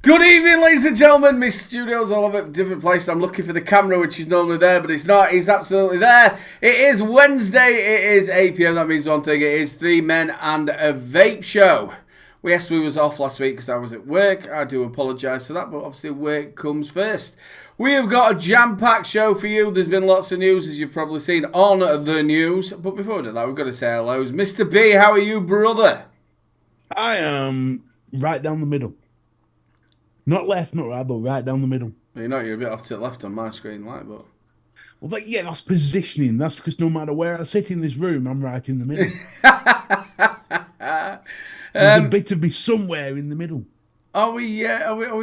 Good evening, ladies and gentlemen. My studio's all over a different place. I'm looking for the camera, which is normally there, but it's not. It's absolutely there. It is Wednesday. It is 8 p.m. That means one thing. It is Three Men and a Vape Show. Yes, we was off last week because I was at work. I do apologise for that, but obviously work comes first. We have got a jam-packed show for you. There's been lots of news, as you've probably seen on the news. But before we do that, we've got to say hellos. Mr. B, how are you, brother? I am right down the middle. Not left, not right, but right down the middle. Well, you're a bit off to the left on my screen, like, but... Well, that's positioning. That's because no matter where I sit in this room, I'm right in the middle. There's a bit of me somewhere in the middle. Are we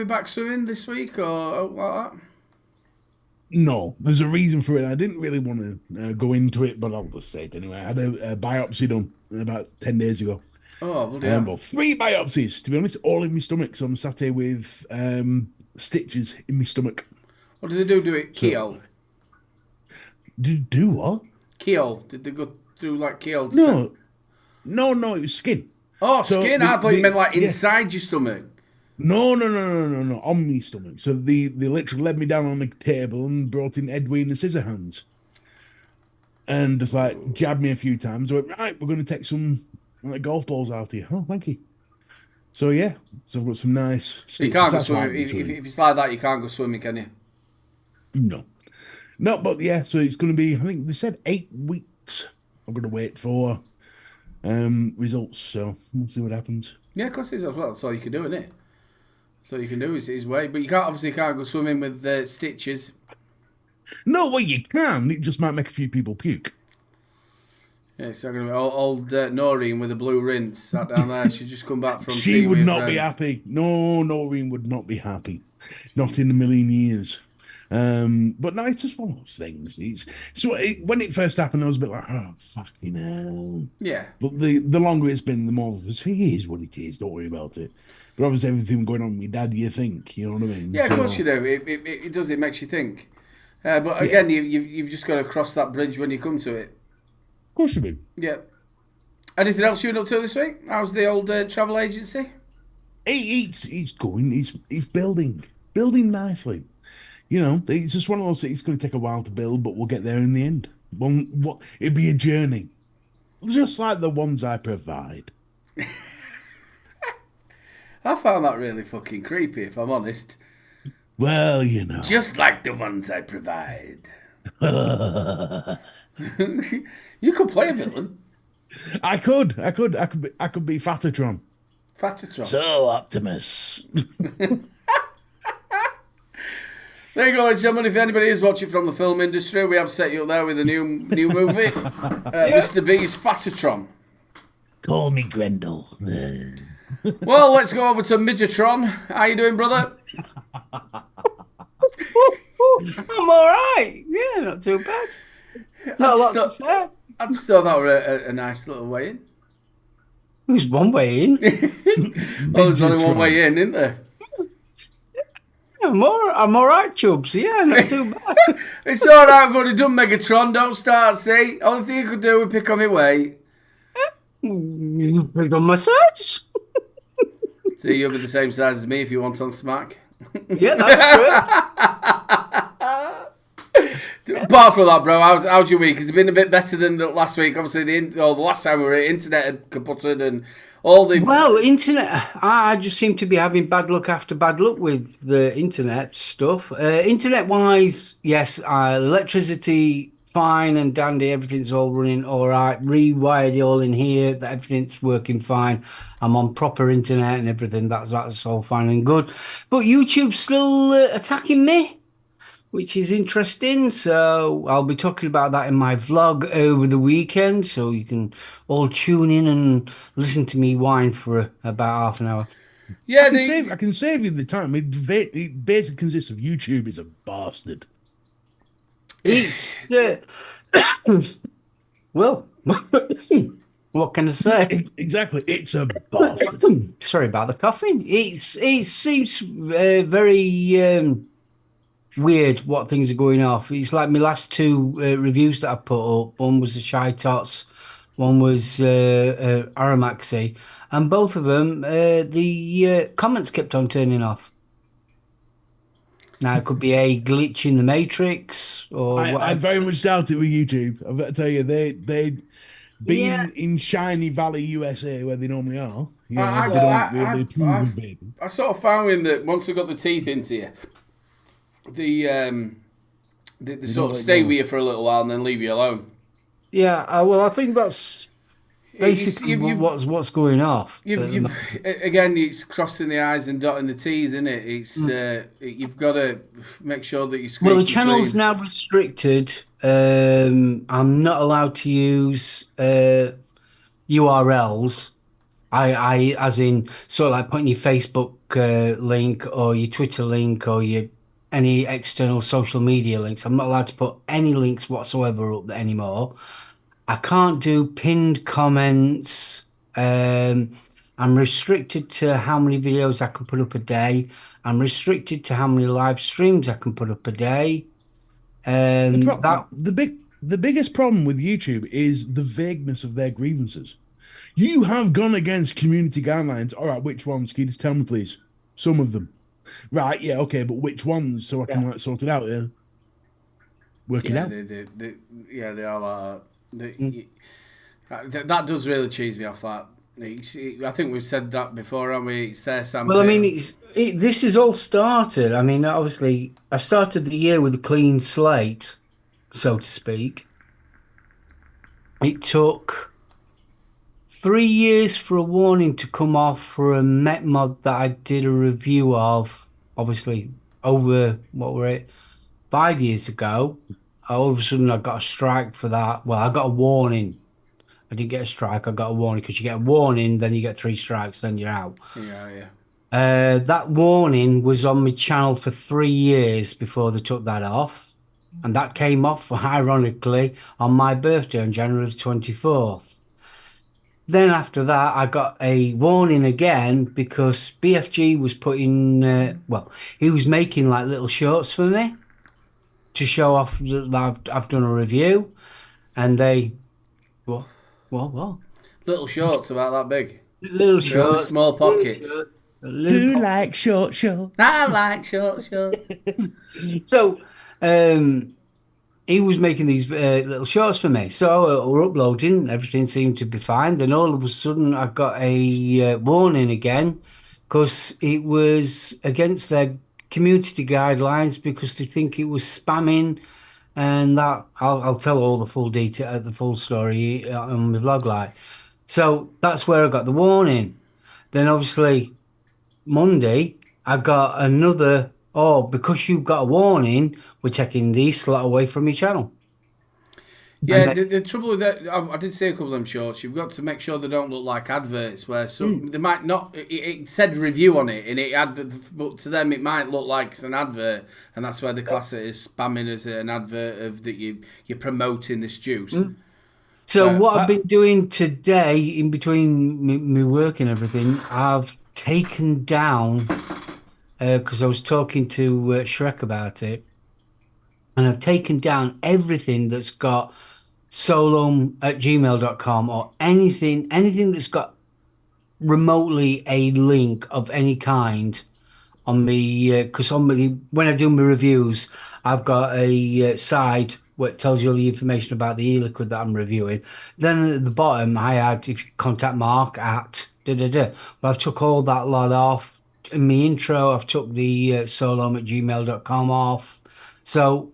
back swimming this week, or like that? No, there's a reason for it. I didn't really want to go into it, but I'll just say it anyway. I had a biopsy done about 10 days ago. Oh, bloody hell. Well, 3 biopsies, to be honest, all in my stomach. So I'm sat here with stitches in my stomach. What did they do? Do it keyhole? Do what? Keyhole. Did they go through like keyhole? No, it was skin. Oh, skin? I thought you meant like inside your stomach. No, on my stomach. So they literally led me down on the table and brought in Edwin and Scissorhands. And just like jabbed me a few times. I went, right, we're going to take some golf balls out here. Oh, thank you. So yeah, so I've got some nice stitches. You can't go swimming. If it's like that, you can't go swimming, can you? No, but yeah, so it's going to be, I think they said 8 weeks. I'm going to wait for results, so we'll see what happens. Yeah, of course it is as well. That's all you can do, isn't it? So you can do is wait, but you can't go swimming with stitches. No, well you can. It just might make a few people puke. Yeah, it's not going to be old Noreen with a blue rinse sat down there. She'd just come back from. She would not be happy. No, Noreen would not be happy. Not in a million years. But no, it's just one of those things. When it first happened, I was a bit like, oh, fucking hell. Yeah. But the longer it's been, the more it is what it is. Don't worry about it. But obviously, everything going on with my dad, you think, you know what I mean? Yeah, of course you do. It does. It makes you think. But again, you've just got to cross that bridge when you come to it. Of course you do. Yeah. Anything else you've been up to this week? How's the old travel agency? He's going. He's building nicely. You know, it's just one of those things. It's going to take a while to build, but we'll get there in the end. It'd be a journey, just like the ones I provide. I found that really fucking creepy, if I'm honest. Well, you know, just like the ones I provide. You could play a villain. I could be Fatatron. Fatatron. So Optimus. There you go, ladies and gentlemen. If anybody is watching from the film industry, we have set you up there with a new movie. Mr. B's Fatatron. Call me Grendel. Well, let's go over to Midgetron. How you doing, brother? I'm all right. Yeah, not too bad. Not a lot to say. I just thought that were a nice little way in. There's one way in. Well, there's only one way in, isn't there? I'm all right, Chubbs. Yeah, not too bad. It's all right. I've already done Megatron. Don't start, see? Only thing you could do is pick on my weight. You picked on my size. See, you'll be the same size as me if you want on Smack. Yeah, that's true. Apart from that, bro, how's your week? Has it been a bit better than the last week? Obviously, the last time we were here, internet had kaputted and all the... Well, internet, I just seem to be having bad luck after bad luck with the internet stuff. Internet-wise, yes, electricity, fine and dandy, everything's all running all right. Rewired it all in here, everything's working fine. I'm on proper internet and everything, that's all fine and good. But YouTube's still attacking me, which is interesting. So I'll be talking about that in my vlog over the weekend. So you can all tune in and listen to me whine for about half an hour. Yeah, I can save you the time. It basically consists of YouTube is a bastard. It's well, what can I say? Exactly, it's a bastard. Sorry about the coughing. It seems very weird what things are going off. It's like my last 2 reviews that I put up. One was the Shy Tots, one was Aramaxi, and both of them the comments kept on turning off. Now, it could be a glitch in the matrix or I whatever. very much doubt it with YouTube. I've got to tell you, they Yeah, being in Shiny Valley, USA, where they normally are, I, they don't I, really approve I, of vaping. I sort of found that once I got the teeth into you, they They don't sort of let stay go. with you for a little while and then leave you alone. yeah. Well, I think that's basically You've what's going off. again, it's crossing the I's and dotting the T's, isn't it? It's you've got to make sure that you're Well, the squeaky channel's clean. now restricted. I'm not allowed to use URLs. As in, sort of like putting your Facebook link or your Twitter link or your any external social media links. I'm not allowed to put any links whatsoever up there anymore. I can't do pinned comments. Um, I'm restricted to how many videos I can put up a day. I'm restricted to how many live streams I can put up a day. The And pro- that, the biggest problem with YouTube is the vagueness of their grievances. You have gone against community guidelines. All right, which ones? Can you just tell me, please? Some of them. Right, yeah, okay, but which ones so I can yeah. like sort it out? Yeah, work it Yeah, out. yeah, they are like that. Mm. That does really cheese me off. That I think we've said that before, haven't we? It's their Well, I mean, sandpaper. this is all started. I mean, obviously, I started the year with a clean slate, so to speak. It took 3 years for a warning to come off for a Met mod that I did a review of, obviously, over what were it, 5 years ago. All of a sudden, I got a strike for that. Well, I got a warning. I didn't get a strike. I got a warning because you get a warning, then you get 3 strikes, then you're out. Yeah, yeah. That warning was on my channel for 3 years before they took that off. And that came off, ironically, on my birthday on January 24th. Then after that, I got a warning again because BFG was putting, well, he was making like little shorts for me to show off that I've done a review. And they, well, well, Little shorts about that big. little They're only shorts, small little pockets. shorts, little Who likes short shorts? I like short shorts. So, he was making these little shorts for me. So we're uploading, everything seemed to be fine. Then all of a sudden, I got a warning again because it was against their community guidelines because they think it was spamming. And that I'll tell all the full detail, the full story on my vlog. Like, so that's where I got the warning. Then obviously Monday, I got another, oh, because you've got a warning, we're taking these slot away from your channel. And Yeah, then, the trouble with that, I did see a couple of them shorts. You've got to make sure they don't look like adverts, where some they might not. It said review on it, and it had, but to them it might look like it's an advert, and that's where the class it is spamming as an advert of that you're promoting this juice. so Uh, what I've been doing today, in between me work and everything, I've taken down, because I was talking to Shrek about it, and I've taken down everything that's got solom@gmail.com or anything that's got remotely a link of any kind on me because when I do my reviews, I've got a side where it tells you all the information about the e-liquid that I'm reviewing. Then at the bottom, I had if you contact Mark at da da da. But I've took all that lot off. In my intro, I've took the solom@gmail.com off. So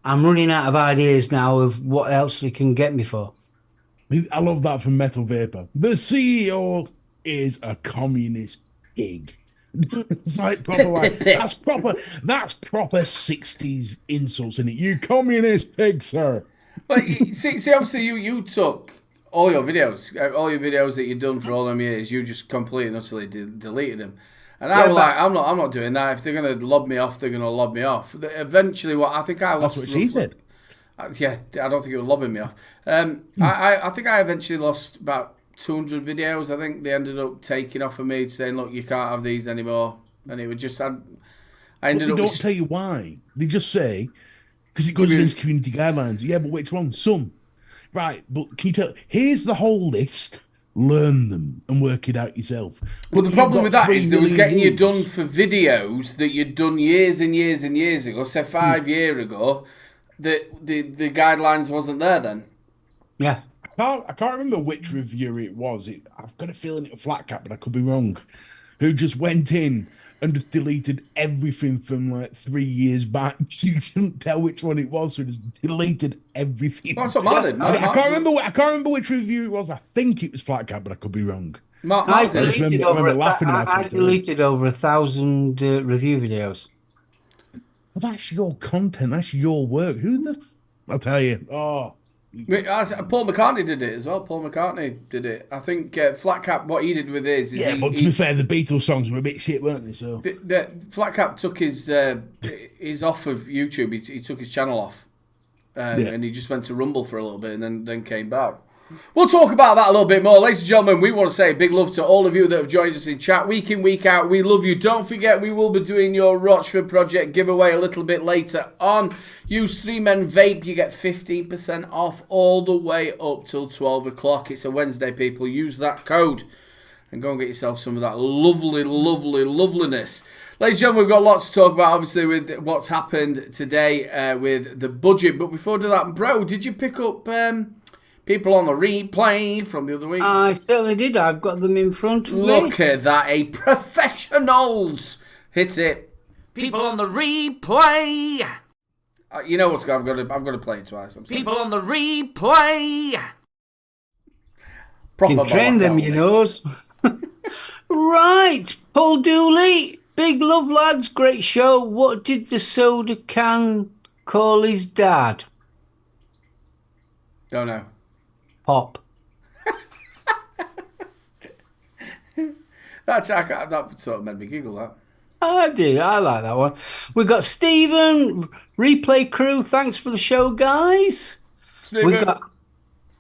I'm running out of ideas now of what else they can get me for. I love that from Metal Vapor. The CEO is a communist pig. It's like proper like that's proper 60s insults in it. You communist pig, sir. Well, see, obviously you took all your videos that you've done for all them years. You just completely and utterly deleted them. And I Yeah, was but like, I'm not doing that. If they're gonna lob me off, they're gonna lob me off. Eventually, what I think I That's lost. what she said. Yeah, I don't think it was lobbing me off. I think I eventually lost about 200 videos. I think they ended up taking off of me, saying, "Look, you can't have these anymore." And it was just I But ended they up don't with tell you why. They just say because it goes Community- against community guidelines. Yeah, but which one? Some. Right, but can you tell? Here's the whole list learn them and work it out yourself. But the you've problem got with that 3 is they was million getting you views. done for videos that you'd done years and years and years ago, say 5 years ago, that the guidelines wasn't there then. Yeah. I can't remember which reviewer it was. I've got a feeling it was Flat Cat, but I could be wrong. Who just went in and just deleted everything from like 3 years back. You couldn't tell which one it was, so just deleted everything. That's what Mark did. I can't remember which review it was. I think it was Flat Cat, but I could be wrong. Mark I did. just deleted remember laughing about I it. deleted over 1,000 review videos. Well, that's your content. That's your work. I'll tell you. Oh, Paul McCartney did it as well. Paul McCartney did it. I think Flat Cap, what he did with his is yeah. But to be fair, the Beatles songs were a bit shit, weren't they? So Flat Cap took his off of YouTube. He took his channel off, and he just went to Rumble for a little bit, and then came back. We'll talk about that a little bit more. Ladies and gentlemen, we want to say a big love to all of you that have joined us in chat week in, week out. We love you. Don't forget, we will be doing your Rochford Project giveaway a little bit later on. Use 3 Men Vape. You get 15% off all the way up till 12 o'clock. It's a Wednesday, people. Use that code and go and get yourself some of that lovely, lovely, loveliness. Ladies and gentlemen, we've got lots to talk about, obviously, with what's happened today with the budget. But before we do that, bro, did you pick up... people on the replay from the other week? I certainly did. I've got them in front of me. Look at that, professionals. Hit it. People on the replay. You know what's going on? I've got to play it twice. People on the replay. You can train them, you know. Right, Paul Dooley. Big love, lads. Great show. What did the soda can call his dad? Don't know. Pop. That sort of made me giggle, that. I did. I like that one. We got Stephen, replay crew. Thanks for the show, guys. Stephen. We got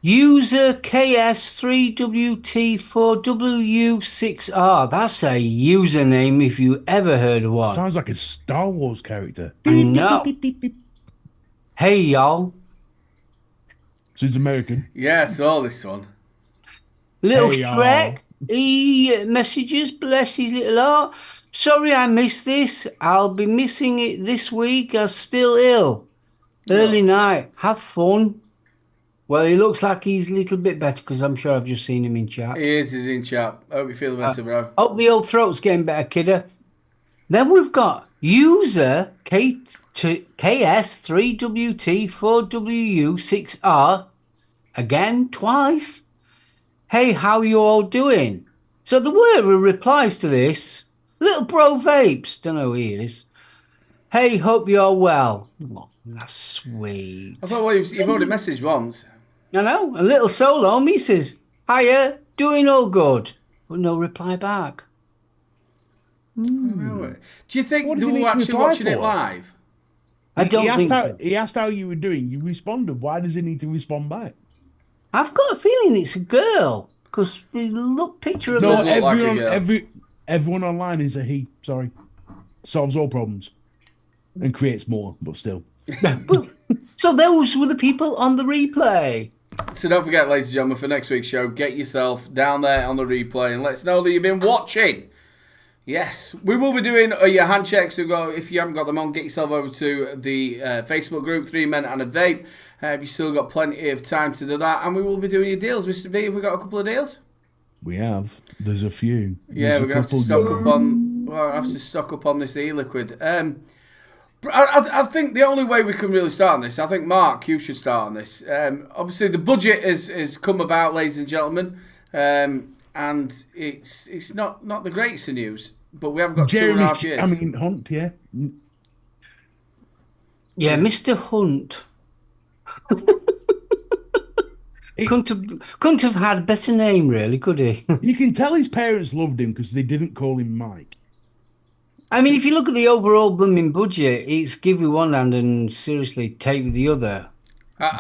user KS3WT4W6R. That's a username if you ever heard of one. sounds like a Star Wars character. I know. Hey, y'all. So he's American. Yeah, I saw this one. Little Hey, Shrek, he messages, bless his little heart. Sorry I missed this. I'll be missing it this week. I'm still ill. Early night. Have fun. Well, he looks like he's a little bit better because I'm sure I've just seen him in chat. He is, he's in chat. Hope you feel better, bro. Hope the old throat's getting better, kidder. Then we've got user KS3WT4WU6R. Again, twice. Hey, how you all doing? So the word replies to this. Little bro vapes. Don't know who he is. Hey, hope you're well. Oh, that's sweet. I thought, well, you've already messaged once. I know. A little solo me says, hiya, doing all good. But no reply back. Do you think What they did he were actually reply watching it for? live? I don't think so. He asked how you were doing. You responded. Why does he need to respond back? I've got a feeling it's a girl because the look picture of No, does look like a everyone, girl. everyone online is a he. Sorry, solves all problems and creates more, but still. Well, so those were the people on the replay. So don't forget, ladies and gentlemen, for next week's show, get yourself down there on the replay and let us know that you've been watching. Yes, we will be doing your hand checks. If you haven't got them on, get yourself over to the Facebook group, 3 Men and a Vape. You've still got plenty of time to do that. And we will be doing your deals. Mr. B, have we got a couple of deals? We have. There's a few. Yeah, There's we're a going to have to couple stock going. up on... Well, I have to stock up on this e-liquid. I think the only way we can really start on this, I think, Mark, you should start on this. Obviously, the budget has come about, ladies and gentlemen. And it's not the greatest of news. But we haven't got Jeremy, 2.5 years. I mean, Hunt, yeah. Yeah, Mr. Hunt. Couldn't have had a better name, really, could he? You can tell his parents loved him because they didn't call him Mike. I mean, if you look at the overall blooming budget, it's give with one hand and seriously take with the other.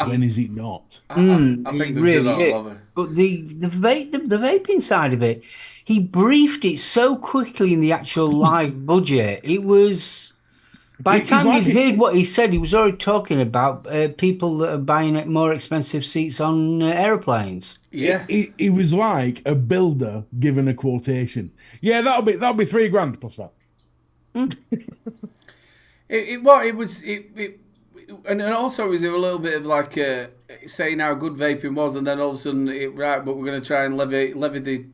When is it not? I think It they've really done is. all of it. But the vaping side of it, he briefed it so quickly in the actual live budget. It was by the It's time like you'd heard what he said, he was already talking about people that are buying more expensive seats on airplanes. Yeah. It was like a builder giving a quotation. Yeah, that'll be £3,000 plus that. And also it was a little bit of like saying how good vaping was, and then all of a sudden but we're going to try and levy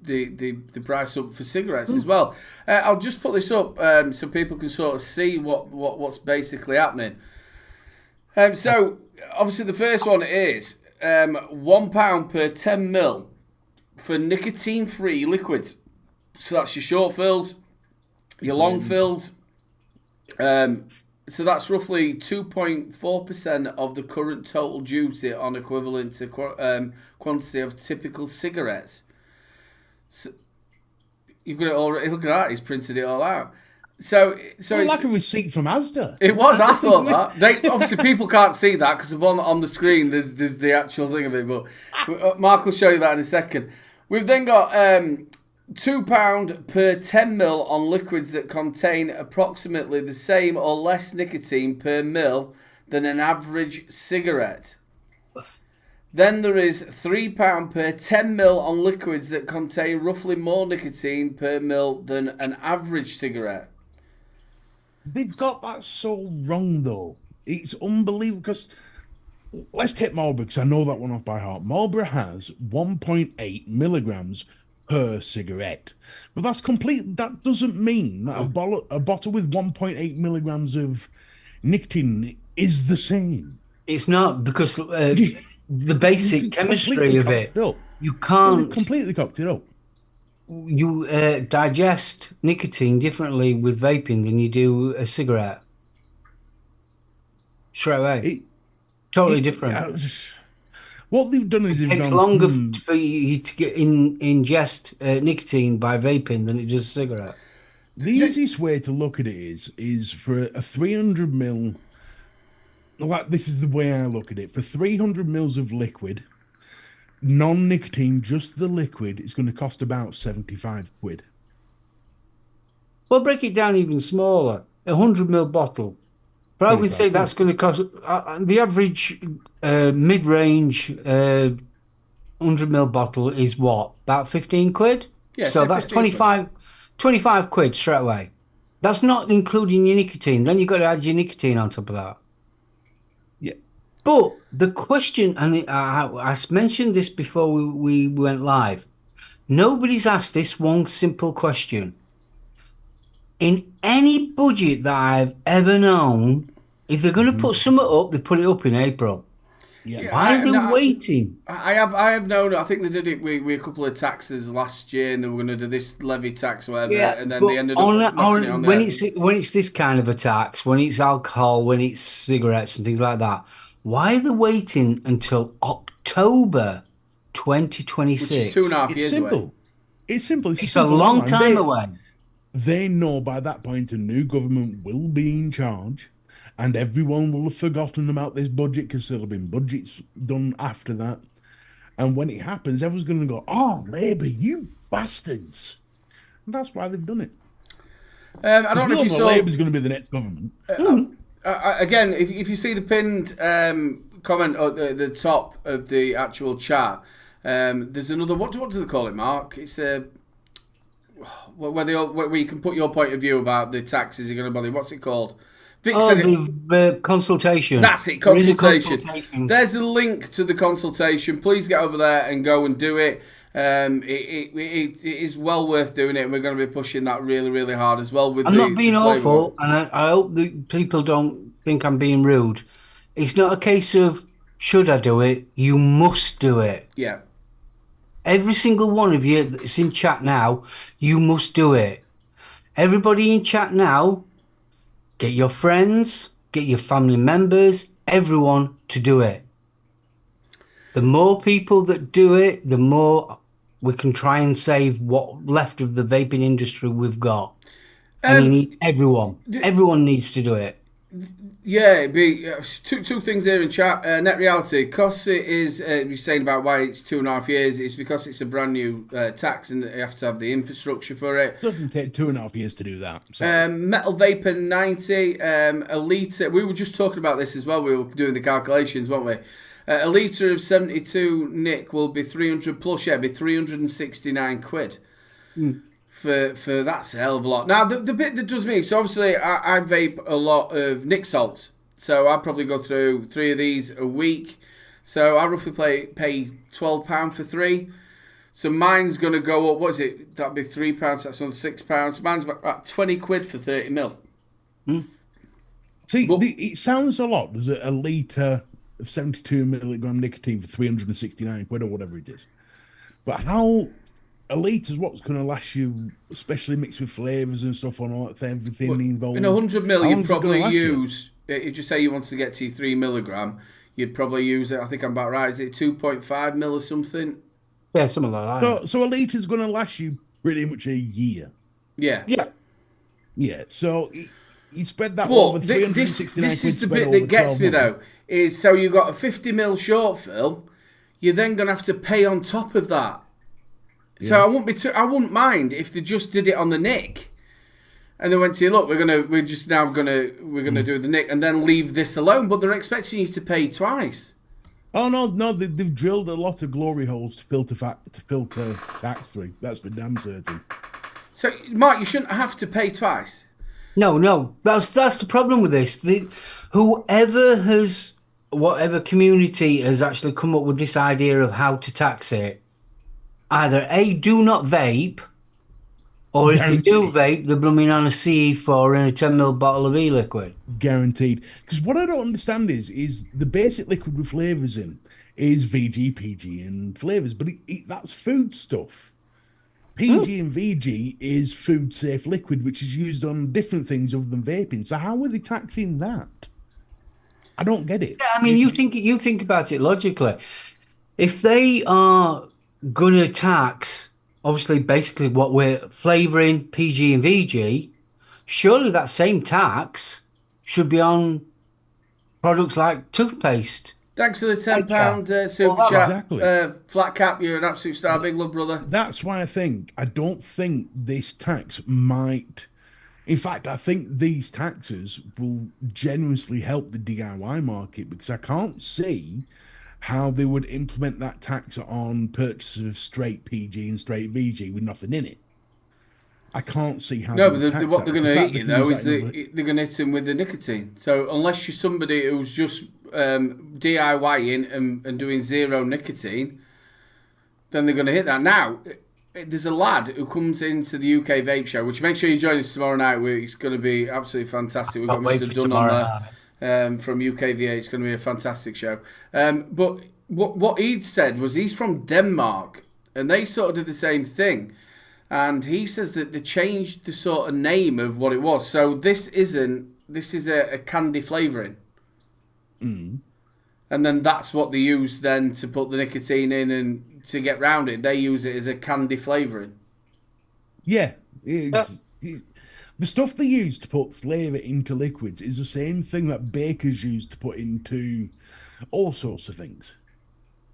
the price up for cigarettes as well. I'll just put this up so people can sort of see what's basically happening. So obviously the first one is £1 per 10 mil for nicotine-free liquids. So that's your short fills, your long fills. So that's roughly 2.4% of the current total duty on equivalent to quantity of typical cigarettes. So you've got it all. Look at that. He's printed it all out. So it's like a receipt from Asda. It was. I thought that. Obviously people can't see that because on the screen there's the actual thing of it. But Mark will show you that in a second. We've then got £2 per 10 mil on liquids that contain approximately the same or less nicotine per mil than an average cigarette. Then there is £3 per 10 mil on liquids that contain roughly more nicotine per mil than an average cigarette. They've got that so wrong, though. It's unbelievable because let's take Marlboro, because I know that one off by heart. Marlboro has 1.8 milligrams per cigarette, but that's complete. That doesn't mean that a bottle with 1.8 milligrams of nicotine is the same. It's not, because the basic chemistry of it, you can't completely cocked it up. You digest nicotine differently with vaping than you do a cigarette. Straight away. Totally different. What they've done is it takes longer for you to ingest nicotine by vaping than it does a cigarette. The easiest way to look at it is for a 300 mil. Like, this is the way I look at it. For 300 mils of liquid, non-nicotine, just the liquid, is going to cost about 75 quid. Well, break it down even smaller. 100 ml bottle. For I would say that's going to cost the average mid-range 100 ml bottle is what? About 15 quid? Yeah, so that's 25 quid straight away. That's not including your nicotine. Then you've got to add your nicotine on top of that. Yeah. But the question, and I mentioned this before we went live, nobody's asked this one simple question. In any budget that I've ever known, if they're going to put something up, they put it up in April. Yeah. Why are they waiting? I have known. I think they did it with a couple of taxes last year, and they were going to do this levy tax or whatever, and then they ended up knocking it on when it's this kind of a tax, when it's alcohol, when it's cigarettes and things like that. Why are they waiting until October 2026? Which is 2.5 years away. It's simple. It's a long time away. They know by that point a new government will be in charge, and everyone will have forgotten about this budget because there'll have been budgets done after that. And when it happens, everyone's going to go, "Oh, Labour, you bastards!" And that's why they've done it. I don't know if you saw. Labour's going to be the next government. Again, if you see the pinned comment at the top of the actual chat, there's another. What do they call it, Mark? It's where you can put your point of view about the taxes you're going to bother. What's it called? The consultation. That's it, consultation. There's a link to the consultation. Please get over there and go and do it. It is well worth doing it, and we're going to be pushing that really, really hard as well. I'm not being awful, and I hope that people don't think I'm being rude. It's not a case of should I do it. You must do it. Yeah. Every single one of you that's in chat now, you must do it. Everybody in chat now, get your friends, get your family members, everyone to do it. The more people that do it, the more we can try and save what left of the vaping industry we've got. And you need everyone. Everyone needs to do it. Yeah, it'd be two things here in chat. Net reality, because it is, you're saying about why it's 2.5 years, it's because it's a brand new tax and you have to have the infrastructure for it. It doesn't take 2.5 years to do that. Metal Vapor 90, Elite, we were just talking about this as well, we were doing the calculations, weren't we? A litre of 72 Nick will be 300 plus. Yeah, it'd be 369 quid. For that's a hell of a lot. Now, the bit that does me, so obviously I vape a lot of Nick salts. So I probably go through 3 of these a week. So I roughly pay £12 for 3. So mine's going to go up, what is it? That'd be £3, that's another £6. Mine's about 20 quid for 30 mil. See, it sounds a lot. There's a litre of 72 milligram nicotine for 369 quid or whatever it is. But how a litre's what's going to last you, especially mixed with flavours and stuff on all that, everything involved. In 100 mil, How you'd long's it probably gonna last you? use, if you say you want to get to 3 milligram, you'd probably use it, I think I'm about right, is it 2.5 mil or something? Yeah, something like that. So a litre's going to last you pretty much a year. Yeah. Yeah. Yeah, so you spread that over But 369 this quid is the spread bit over that gets 12 me months. though, is so you've got a 50 mil short fill, you're then going to have to pay on top of that. So I wouldn't mind if they just did it on the Nick, and they went to you, look, we're gonna do the Nick, and then leave this alone. But they're expecting you to pay twice. Oh no, they've drilled a lot of glory holes to filter tax through. That's for damn certain. So Mark, you shouldn't have to pay twice. No, that's the problem with this. Whatever community has actually come up with this idea of how to tax it, either A, do not vape, or if they do vape, they're blooming on a CE4 and a 10ml bottle of e-liquid. Guaranteed. Because what I don't understand is the basic liquid with flavours in is VG, PG, and flavours, but that's food stuff. PG and VG is food safe liquid, which is used on different things other than vaping. So how are they taxing that? I don't get it. Yeah, I mean, you think about it logically. If they are gonna tax, obviously, basically what we're flavouring PG and VG, surely that same tax should be on products like toothpaste. Thanks for the £10 super chat. Exactly. Flat cap, you're an absolute star, big love, brother. That's why I don't think this tax might. In fact, I think these taxes will generously help the DIY market, because I can't see how they would implement that tax on purchases of straight PG and straight VG with nothing in it. I can't see how. No, they but would tax what they're going to hit you though is they're they're going to hit him with the nicotine. So unless you're somebody who's just DIYing and doing zero nicotine, then they're going to hit that. Now, there's a lad who comes into the UK Vape Show, which make sure you join us tomorrow night. It's going to be absolutely fantastic. We've got Mr. Dunn on there from UKVA. It's going to be a fantastic show. But what he'd said was he's from Denmark, and they sort of did the same thing. And he says that they changed the sort of name of what it was. So this is a candy flavouring. And then that's what they use then to put the nicotine in, and to get round it, they use it as a candy flavouring. Yeah. The stuff they use to put flavour into liquids is the same thing that bakers use to put into all sorts of things.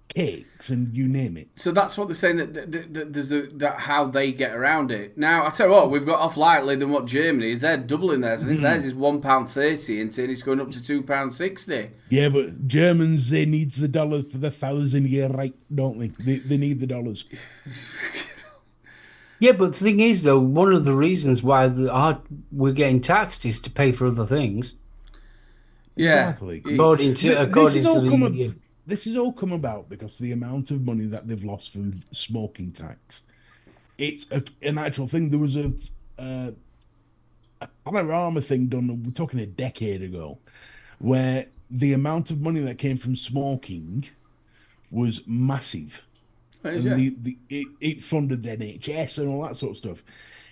Cakes and you name it. So that's what they're saying, that there's that how they get around it. Now I tell you what, we've got off lightly than what Germany is. They're doubling theirs. I think theirs is £1.30 and it's going up to £2.60. Yeah, but Germans, they needs the dollar for the 1,000-year right, don't they? They need the dollars. Yeah, but the thing is, though, one of the reasons why we're getting taxed is to pay for other things. Yeah, Exactly. This has all come about because of the amount of money that they've lost from smoking tax. It's an actual thing. There was a panorama thing done, we're talking a decade ago, where the amount of money that came from smoking was massive. And it funded the NHS and all that sort of stuff.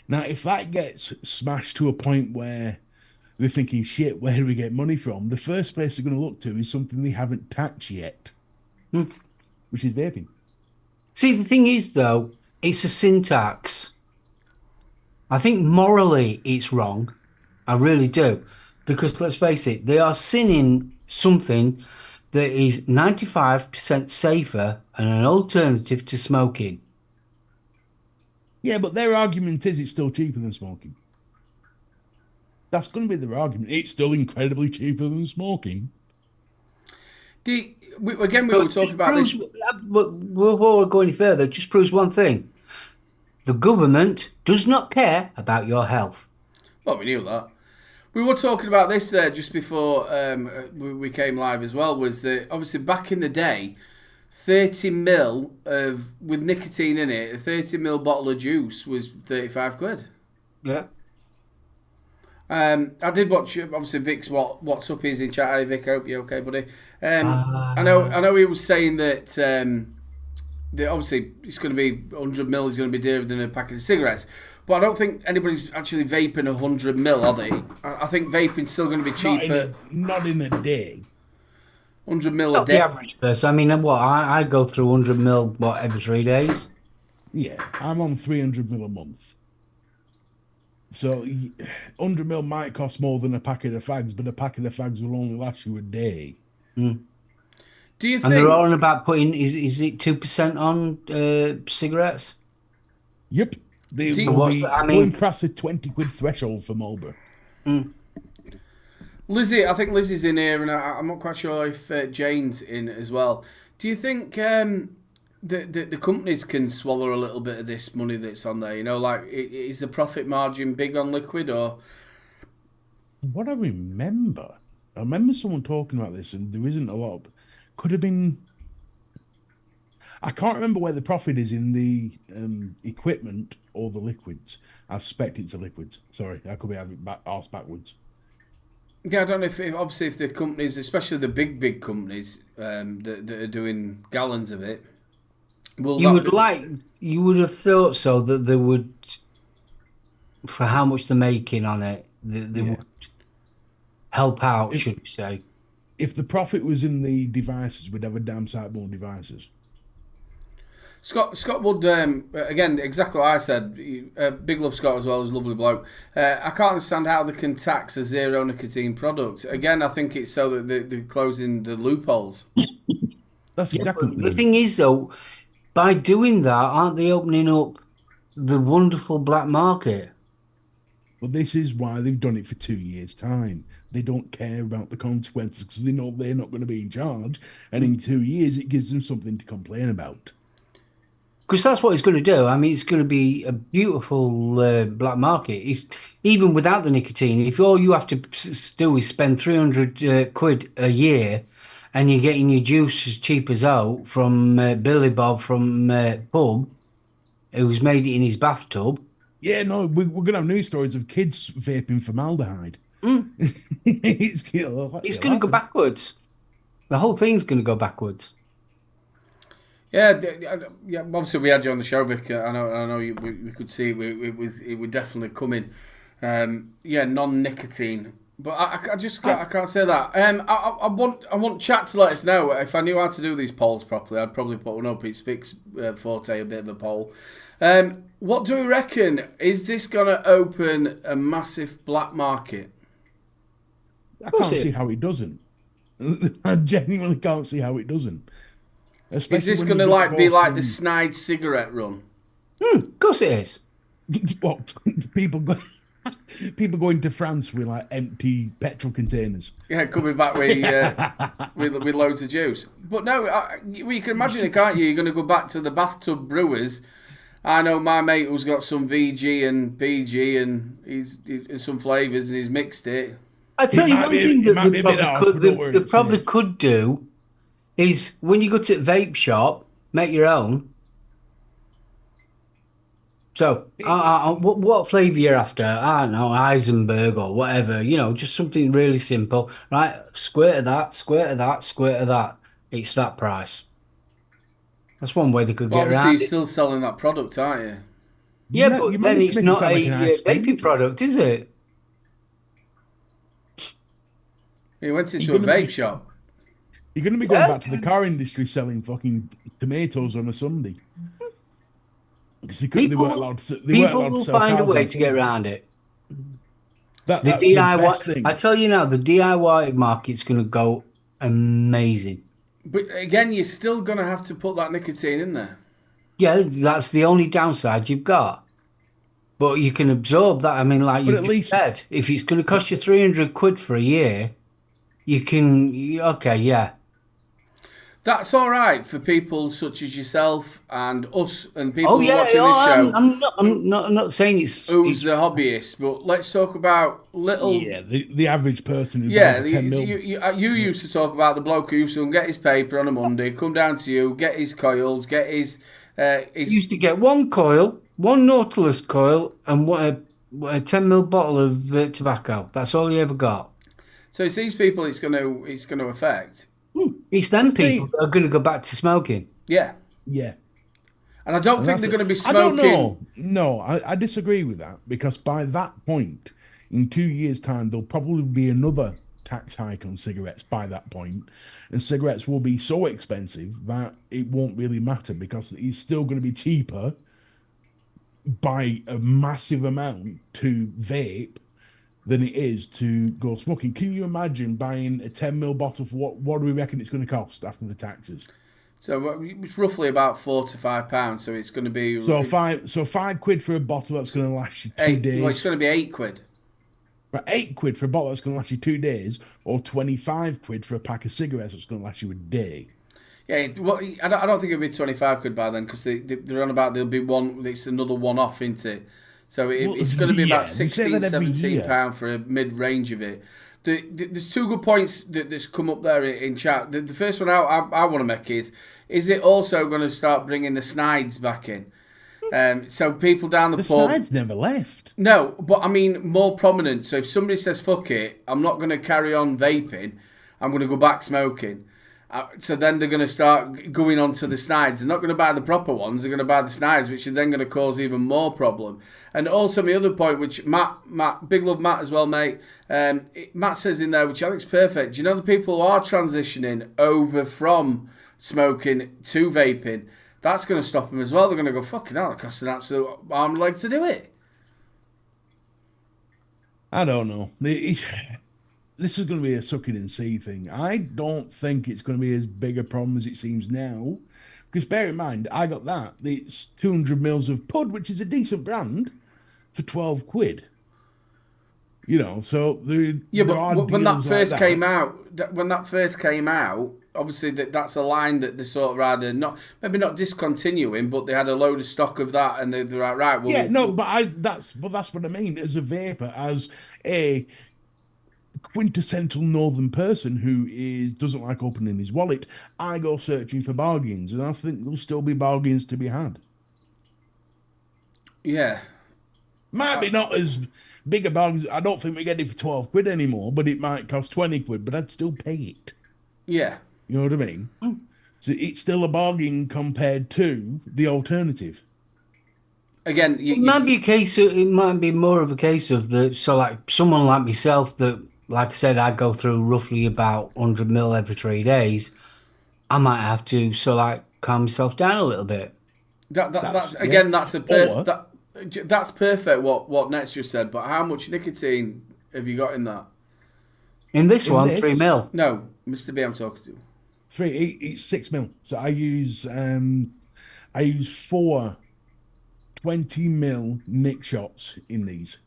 Now, if that gets smashed to a point where they're thinking, shit, where do we get money from? The first place they're going to look to is something they haven't taxed yet, which is vaping. See, the thing is, though, it's a sin tax. I think morally it's wrong. I really do. Because let's face it, they are sinning something that is 95% safer and an alternative to smoking. Yeah, but their argument is it's still cheaper than smoking. That's going to be their argument. It's still incredibly cheaper than smoking. again, we were talking about this. But before we go any further, it just proves one thing: the government does not care about your health. Well, we knew that. We were talking about this just before we came live as well. Was that obviously back in the day, 30 ml with nicotine in it, a 30 ml bottle of juice was 35 quid. Yeah. I did watch obviously Vic's what's up is in chat. Hi Vic, hope you're okay, buddy. I know he was saying that that obviously it's going to be 100 ml is going to be dearer than a packet of cigarettes, but I don't think anybody's actually vaping 100 ml, are they? I think vaping's still going to be cheaper. Not in a day. 100 ml a Not day. the average person. I mean, I go through 100 ml every 3 days. Yeah, I'm on 300 ml a month. So 100 ml might cost more than a packet of fags, but a packet of fags will only last you a day. Do you think? And they're all on about putting is it 2% on cigarettes? Yep. They Do you- will What's be the- I mean- going past the 20 quid threshold for Marlboro. Lizzie, I think Lizzie's in here, and I'm not quite sure if Jane's in as well. Do you think the companies can swallow a little bit of this money that's on there? You know, like is the profit margin big on liquid or? What I remember someone talking about this, and there isn't a lot. Could have been. I can't remember where the profit is in the equipment or the liquids. I suspect it's the liquids. Sorry, I could be having arse backwards. Yeah, I don't know if obviously if the companies, especially the big companies that are doing gallons of it, You would have thought so that they would, for how much they're making on it, they would help out, should we say? If the profit was in the devices, we'd have a damn sight more devices. Scott would again exactly what I said. Big love Scott as well, as a lovely bloke. I can't understand how they can tax a zero nicotine product. Again, I think it's so that they're closing the loopholes. That's exactly what The thing is, though, by doing that, aren't they opening up the wonderful black market? But this is why they've done it for 2 years' time. They don't care about the consequences because they know they're not going to be in charge. And in 2 years, it gives them something to complain about. Because that's what it's going to do. I mean, it's going to be a beautiful black market. It's, even without the nicotine, if all you have to do is spend 300 quid a year and you're getting your juice as cheap as out from Billy Bob from pub, who's made it in his bathtub. Yeah, no, we're going to have news stories of kids vaping formaldehyde. It's going to go backwards. The whole thing's going to go backwards. Yeah. Obviously, we had you on the show, Vic. I know. We could see it would definitely come in. Non-nicotine, but I can't say that. I want chat to let us know. If I knew how to do these polls properly, I'd probably put one up. It's Vic's forte, a bit of a poll. What do we reckon? Is this going to open a massive black market? I can't see how it doesn't. I genuinely can't see how it doesn't. Especially is this going to be like the snide cigarette run? Of course it is. What people going to France with like empty petrol containers? Yeah, coming back with loads of juice. But no, you can imagine it, can't you? You're going to go back to the bathtub brewers. I know my mate who's got some VG and PG and he's some flavours and he's mixed it. I tell you one thing that they probably could do is when you go to a vape shop, make your own. So, what flavour you're after? I don't know, Heisenberg or whatever. You know, just something really simple, right? Squirt of that, squirt of that, squirt of that. It's that price. That's one way they could get around it. Obviously, you're still selling that product, aren't you? Yeah, but then it's not a vaping product, is it? You went into a vape shop. You're going to be going back to the car industry selling fucking tomatoes on a Sunday. Because they weren't allowed to. People will find a way to get around it. That's the DIY. the best thing. I tell you now, the DIY market's going to go amazing. But again, you're still going to have to put that nicotine in there. Yeah, that's the only downside you've got. But you can absorb that. I mean, like you just said, if it's going to cost you 300 quid for a year, you can. Okay, yeah. That's all right for people such as yourself and us and people Oh who are yeah, watching oh, this show. I'm not saying Who's it's the hobbyist? But let's talk about little. Yeah, the average person who Yeah, buys a 10 mil. you used to talk about the bloke who used to get his paper on a Monday, come down to you, get his coils, get his. used to get one coil, one Nautilus coil, and what a 10 ml bottle of tobacco. That's all you ever got. So it's these people. It's gonna affect. It's them See- people that are going to go back to smoking. Yeah, Yeah. and I don't And think that's they're it. going to be I don't smoking. know. No, I disagree with that because by that point, in 2 years' time, there'll probably be another tax hike on cigarettes by that point, and cigarettes will be so expensive that it won't really matter because it's still going to be cheaper by a massive amount to vape than it is to go smoking. Can you imagine buying a 10 ml bottle for what do we reckon it's going to cost after the taxes? So it's roughly about £4 to £5. So it's going to be So £5 for a bottle that's going to last you 2 days. Well, it's going to be £8. But £8 for a bottle that's going to last you 2 days, or 25 quid for a pack of cigarettes that's going to last you a day. Yeah, well, I don't think it'll be £25 by then because they're on about there'll be one. It's another one off, isn't it? So it's going to be about we say that every £16-17 for a mid range of it. There's two good points that's come up there in chat. The first one I want to make is it also going to start bringing the snides back in? So people down the pub. Snides never left. No, but I mean more prominent. So if somebody says fuck it, I'm not going to carry on vaping. I'm going to go back smoking. So then they're going to start going on to the snides. They're not going to buy the proper ones. They're going to buy the snides, which is then going to cause even more problem. And also my other point, which Matt, big love Matt as well, mate. Matt says in there, which I think is perfect. Do you know the people who are transitioning over from smoking to vaping? That's going to stop them as well. They're going to go, fucking hell, it costs an absolute arm and leg to do it. I don't know. This is going to be a suck it and see thing. I don't think it's going to be as big a problem as it seems now. Because bear in mind, I got that. It's 200 mils of Pud, which is a decent brand, for 12 quid. You know, so but when that first came out, obviously that's a line that they're sort of rather maybe not discontinuing, but they had a load of stock of that, and they're like, right. Well, that's what I mean. As a vapor, as a quintessential northern person who doesn't like opening his wallet, I go searching for bargains, and I think there'll still be bargains to be had. Yeah, might be not as big a bargain. I don't think we get it for 12 quid anymore, but it might cost 20 quid, but I'd still pay it. Yeah, you know what I mean. So it's still a bargain compared to the alternative. Again, it might be a case. It might be more of a case of the. So, like someone like myself, that, like I said, I go through roughly about 100 mil every 3 days. I might have to calm myself down a little bit. That's perfect. What Net's just said. But how much nicotine have you got in that? In this one, 3 mil. No, Mr. B, I'm talking to. It's 6 mil. So I use 4 20 mil nick shots in these.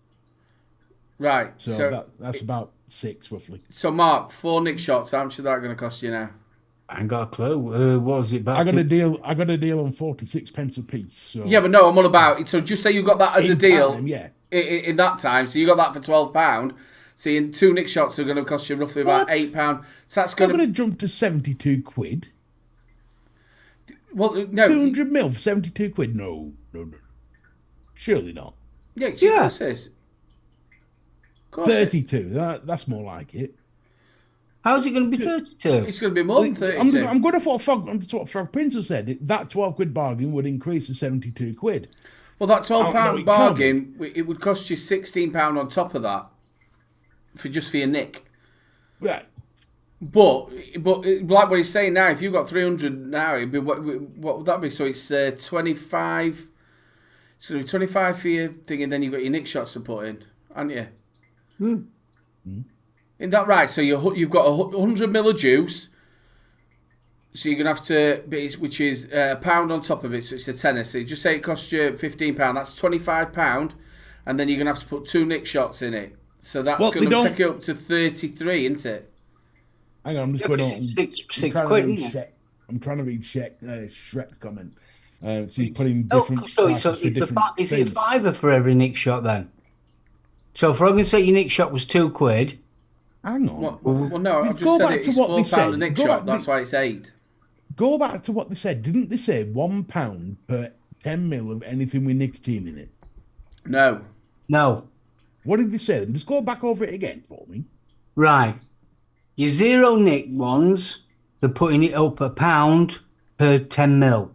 Right. So that's about 6 roughly. So Mark, 4 nick shots. How much is that going to cost you now? I ain't got a clue. What was it about? I got a deal on 46 pence a piece. So. Yeah, but no, I'm all about it. So just say you got that as a deal. Time, yeah. In that time, so you got that for £12. So 2 nick shots are going to cost you roughly about £8. So that's going to jump to 72 quid. Well, no, 200 mil for 72 quid. No. Surely not. Yeah, of course it is. 32. That's more like it. How's it going to be 32? It's going to be more than 32. I'm going to what Frog Prince has said. That 12 quid bargain would increase to 72 quid. Well, that £12 bargain, it would cost you £16 on top of that for your nick. Right. But like what he's saying now, if you've got 300 now, it'd be, what would that be? So it's 25. It's going to be 25 for your thing, and then you've got your nick shots to put in, haven't you? Isn't that right? So you've got 100 ml of juice. So you're going to have to, which is a pound on top of it, so it's a tenner. So just say it costs you £15, that's £25, and then you're going to have to put 2 nick shots in it. So that's going to take you up to 33, isn't it? Hang on, I'm just going on. Six I'm I'm trying to read Shrek comment. She's putting different so prices for different is it a things. fiver for every Nick shot then? So for argument's sake, your Nick shot was £2. Hang on. Well, no, I've Let's just go said back it. to It's what they £4 a said. nick Go shot. back- That's why it's 8. Go back to what they said. Didn't they say £1 per 10 mil of anything with nicotine in it? No. No. What did they say? Just go back over it again for me. Right. Your zero Nick ones, they're putting it up £1 per 10 mil.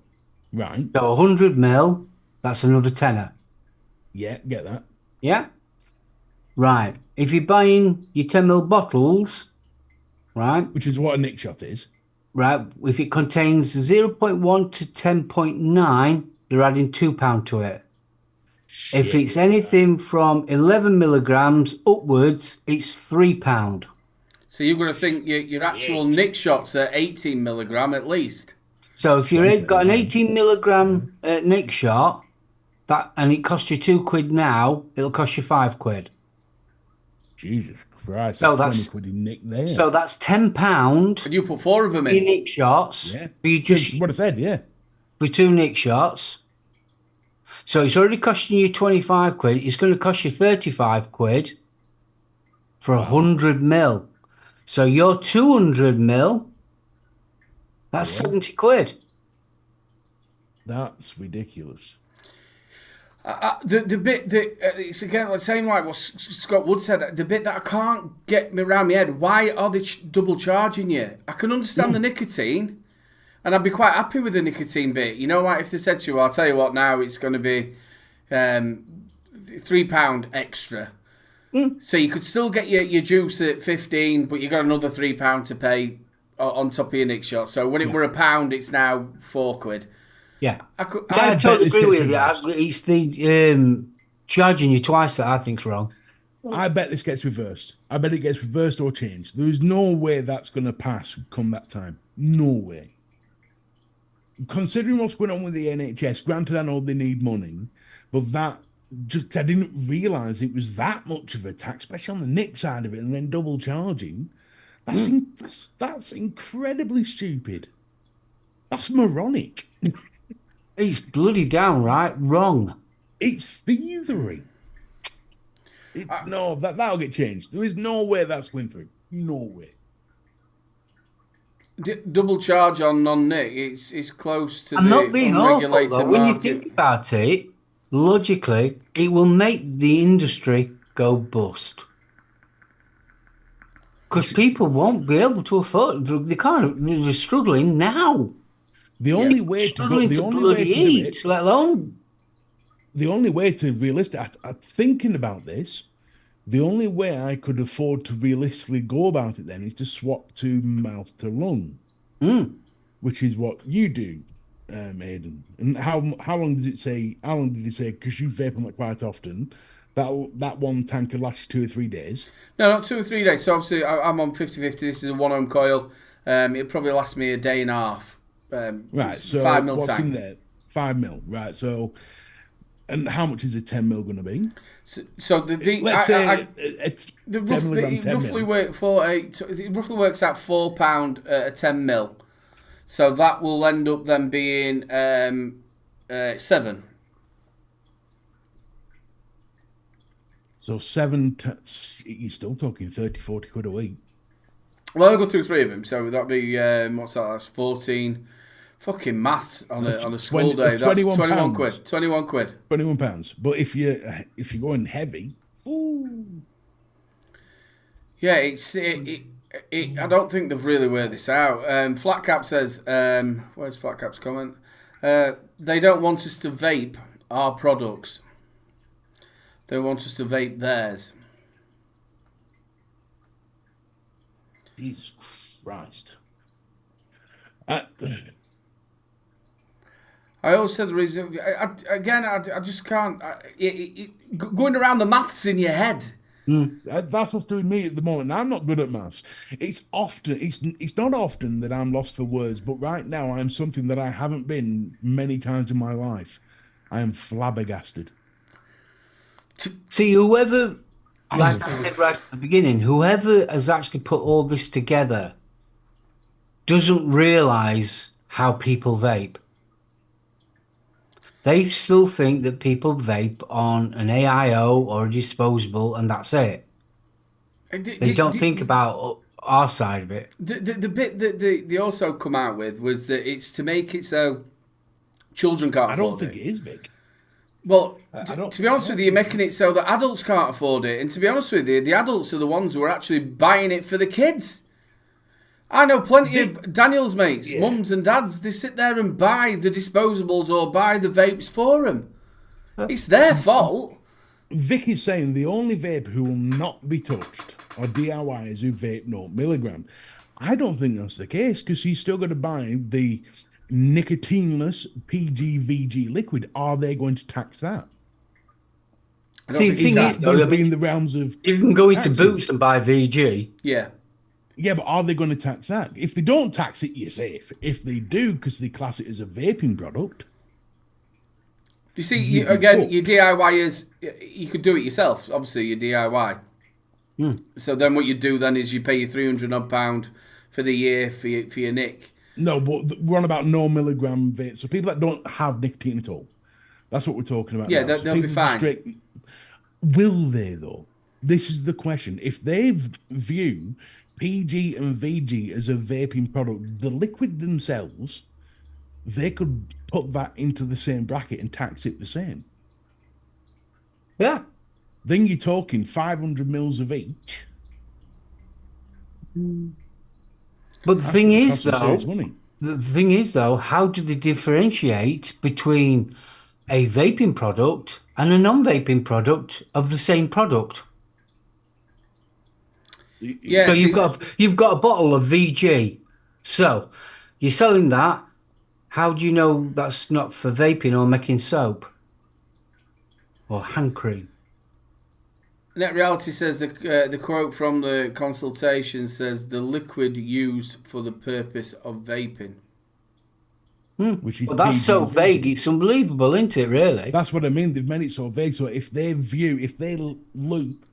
Right. So 100 mil, that's another tenner. Yeah, get that. Yeah? Right. If you're buying your 10 mil bottles, right? Which is what a nick shot is. Right. If it contains 0.1 to 10.9, they're adding £2 to it. If it's anything from 11 milligrams upwards, it's £3. So you're going to think your actual nick shots are 18 milligram at least. So if you've got an 18 milligram Nick shot, and it costs you £2 now, it'll cost you £5. Jesus Christ. So that's that's 20 quid in nick there. So that's £10 And you put 4 of them for in. your Nick shots. Yeah. For you just What I said, yeah. for 2 Nick shots. So it's already costing you £25. It's going to cost you £35 for 100 mil. So your 200 mil, that's £70. That's ridiculous. The bit that it's again the same like what Scott Wood said. The bit that I can't get around my head. Why are they double charging you? I can understand the nicotine, and I'd be quite happy with the nicotine bit. You know, like if they said to you, "I'll tell you what, now it's going to be £3 extra." So you could still get your juice at 15, but you got another £3 to pay on top of your nick shot. So when it were £1, it's now £4. Yeah. I totally agree with you. reversed. It's the charging you twice that I think's wrong. I bet this gets reversed. I bet it gets reversed or changed. There is no way that's going to pass come that time. No way. Considering what's going on with the NHS, granted I know they need money, but that just I didn't realise it was that much of a tax, especially on the nick side of it, and then double charging. That's incredibly stupid. That's moronic. It's bloody downright wrong. It's thievery. No, that'll get changed. There is no way that's going through. No way. double charge on non-nick. It's close to I'm the not being awful, unregulated though. When you market. think about it, logically, it will make the industry go bust. Because people won't be able to afford. They can't. They're struggling now. The only way to go, Struggling the to only way bloody to do eat, it, let alone. the only way to realistic, thinking about this, the only way I could afford to realistically go about it then is to swap to mouth to lung, which is what you do, Aidan. And how long does it say? How long did it say? Because you vape on it quite often. That one tank could last you 2 or 3 days. No, not 2 or 3 days. So obviously I'm on 50/50. This is a 1 ohm coil. It'll probably last me a day and a half. Right. So 5 mil what's tank. in there? 5 mil. Right. So, and how much is a 10 mil going to be? So the Let's say it's the 10 milligram, it 10 roughly mil. it roughly works out £4 a 10 mil. So that will end up then being 7. So you're still talking 30, 40 quid a week. Well, I'll go through 3 of them. So that'll be what's that? That's 14. Fucking maths on a school day. That's 21 quid. 21 quid. £21. But if you're going heavy, Yeah, I don't think they've really worked this out. Flatcap says, where's Flatcap's comment? They don't want us to vape our products. They want us to vape theirs. Jesus Christ. I always said the reason. I just can't. Going around the maths in your head. That's what's doing me at the moment. I'm not good at maths. It's not often that I'm lost for words, but right now I'm something that I haven't been many times in my life. I am flabbergasted. See, whoever, like I said right at the beginning, whoever has actually put all this together doesn't realise how people vape. They still think that people vape on an AIO or a disposable, and that's it. They don't think about our side of it. The bit that they also come out with was that it's to make it so children can't I afford don't think it. it is big. Well, to be honest with you, you're making it so that adults can't afford it. And to be honest with you, the adults are the ones who are actually buying it for the kids. I know plenty of Daniel's mates, mums and dads, they sit there and buy the disposables or buy the vapes for them. It's their fault. Vic is saying the only vape who will not be touched are DIYers who vape 0 mg. I don't think that's the case because he's still going to buy the nicotineless PGVG liquid. Are they going to tax that? See, the thing is, going to be in the realms of you can go into taxing? Boots and buy VG. Yeah. Yeah, but are they going to tax that? If they don't tax it, you're safe. If they do, because they class it as a vaping product. You see, your DIYers, you could do it yourself. Obviously, your DIY. So then what you do then is you pay your £300 for the year for your nick. No, but we're on about 0 mg vape. So people that don't have nicotine at all. That's what we're talking about. Yeah, now. they'll be People fine. Will they, though? This is the question. If they view PG and VG as a vaping product, the liquid themselves, they could put that into the same bracket and tax it the same. Yeah. Then you're talking 500 mils of each. But the thing is, though, how do they differentiate between a vaping product and a non-vaping product of the same product? Yeah, So you've got a bottle of VG. So you're selling that. How do you know that's not for vaping or making soap or hand cream? Net Reality says the quote from the consultation says the liquid used for the purpose of vaping. Which is that's so vague. It's unbelievable, isn't it? Really. That's what I mean. They've made it so vague. So if they loop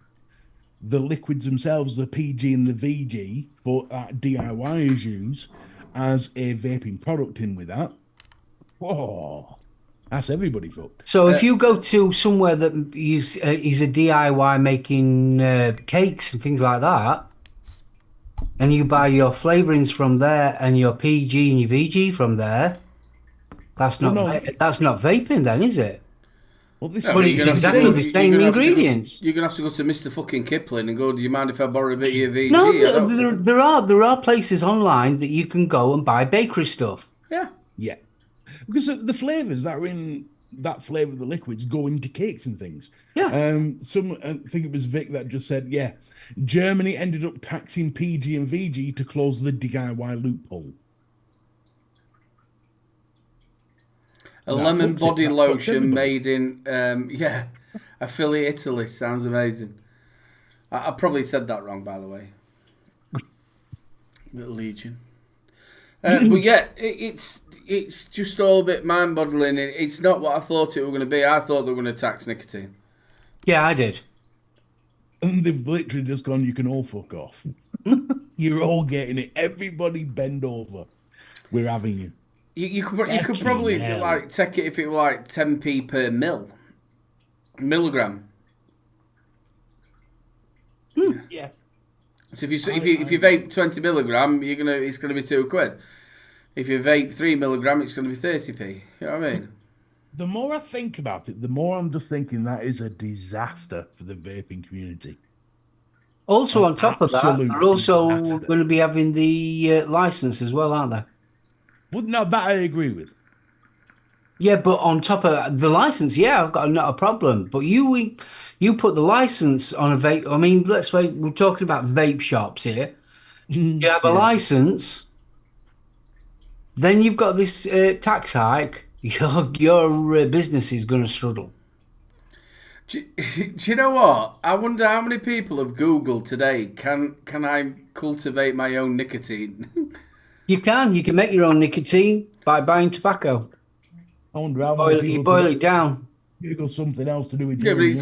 the liquids themselves, the PG and the VG, for DIYers use as a vaping product in with that, that's everybody fucked. So if you go to somewhere that is a DIY making cakes and things like that, and you buy your flavorings from there and your PG and your VG from there, that's not vaping then, is it? Well, this But it's exactly the same ingredients. You're gonna have to go to Mr. fucking Kipling and go, do you mind if I borrow a bit of your VG? No, there are places online that you can go and buy bakery stuff. Yeah, because the flavors that are in that flavor of the liquids go into cakes and things. Yeah. I think it was Vic that just said, Germany ended up taxing PG and VG to close the DIY loophole. A lemon body lotion made in, Philly, Italy. Sounds amazing. I probably said that wrong, by the way. Little Legion. But yeah, it's just all a bit mind-boggling. It's not what I thought it were going to be. I thought they were going to tax nicotine. Yeah, I did. And they've literally just gone, you can all fuck off. You're all getting it. Everybody bend over. We're having you. You could probably like take it if it were like 10p per milligram. Yeah. So if you vape 20 milligram, it's gonna be £2. If you vape 3 milligram, it's gonna be 30p. You know what I mean? The more I think about it, the more I'm just thinking that is a disaster for the vaping community. Also, on top of that, they're also going to be having the license as well, aren't they? Well, no, that I agree with. Yeah, but on top of the license, I've got not a problem. But you put the license on a vape. I mean, we're talking about vape shops here. You have a license, then you've got this tax hike. Your business is going to struggle. Do you know what? I wonder how many people have Googled today. Can I cultivate my own nicotine? You can make your own nicotine by buying tobacco. I wonder how many people you boil it down. Google something else to do with. Yeah, but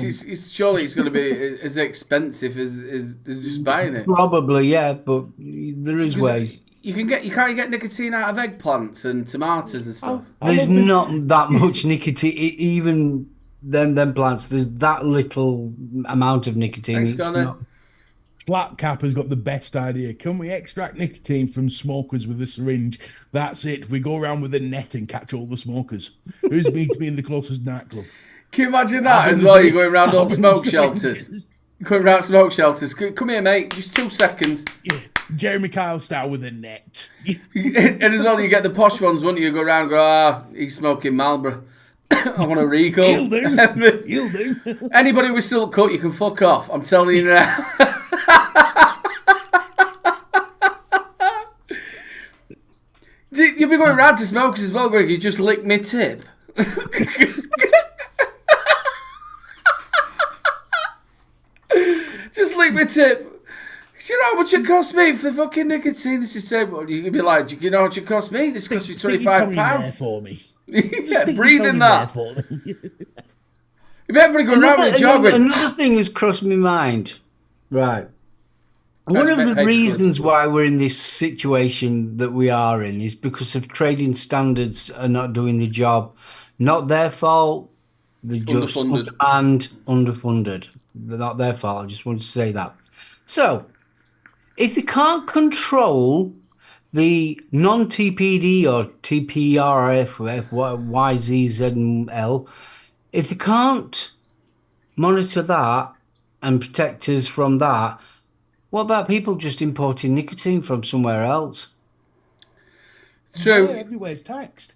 surely it's going to be as expensive as just buying it. Probably, yeah, but there is ways. You can't get nicotine out of eggplants and tomatoes and stuff. There's not that much nicotine, even them plants. There's that little amount of nicotine. Thanks, It's Connor. not. Black Cap has got the best idea. Can we extract nicotine from smokers with a syringe? That's it. We go around with a net and catch all the smokers. Who's me to be in the closest nightclub? Can you imagine that as well? You're going around all smoke shelters. Going around smoke shelters. Come here, mate. Just 2 seconds. Yeah, Jeremy Kyle style with a net. And as well, you get the posh ones, won't you? You go around and go, he's smoking Marlboro. I want a Regal. He'll do. He'll do. Anybody with silk cut, you can fuck off. I'm telling you now. You'll be going round to smokers as well, going, you just lick me tip. Just lick me tip. Do you know how much it cost me for fucking nicotine? This is terrible. You'd be like, do you know how much it cost me? This cost me £25. For me. Yeah, breathing that. You better go around with a jog with. Another thing has crossed my mind. Right. One of the reasons why we're in this situation that we are in is because of trading standards are not doing the job. Not their fault. They're just underfunded. They're not their fault. I just wanted to say that. So, if they can't control the non-TPD or TPRF, YZZL, if they can't monitor that and protect us from that, what about people just importing nicotine from somewhere else? True. Yeah, everywhere's taxed.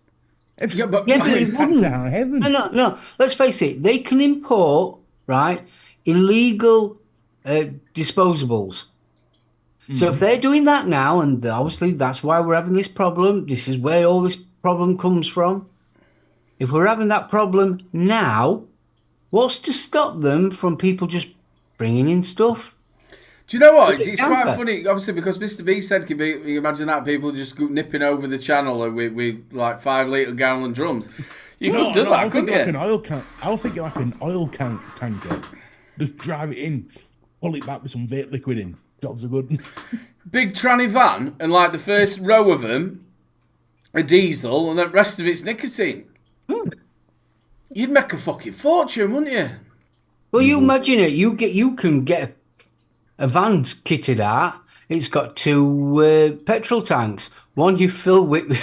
But it wouldn't. Heaven. No. Let's face it. They can import, right, illegal disposables. So if they're doing that now, and obviously that's why we're having this problem, this is where all this problem comes from. If we're having that problem now, what's to stop them from people just bringing in stuff? Do you know what? It's quite funny, obviously, because Mr. B said, can you imagine that? People just nipping over the channel with like 5 litre gallon drums. You could do that, couldn't you? I'll think like an oil can tanker. Just drive it in, pull it back with some vape liquid in. Jobs are good. Big tranny van, and like the first row of them, a diesel, and the rest of it's nicotine. You'd make a fucking fortune, wouldn't you? Well, you imagine it. You can get a van kitted out. It's got 2 petrol tanks. One you fill with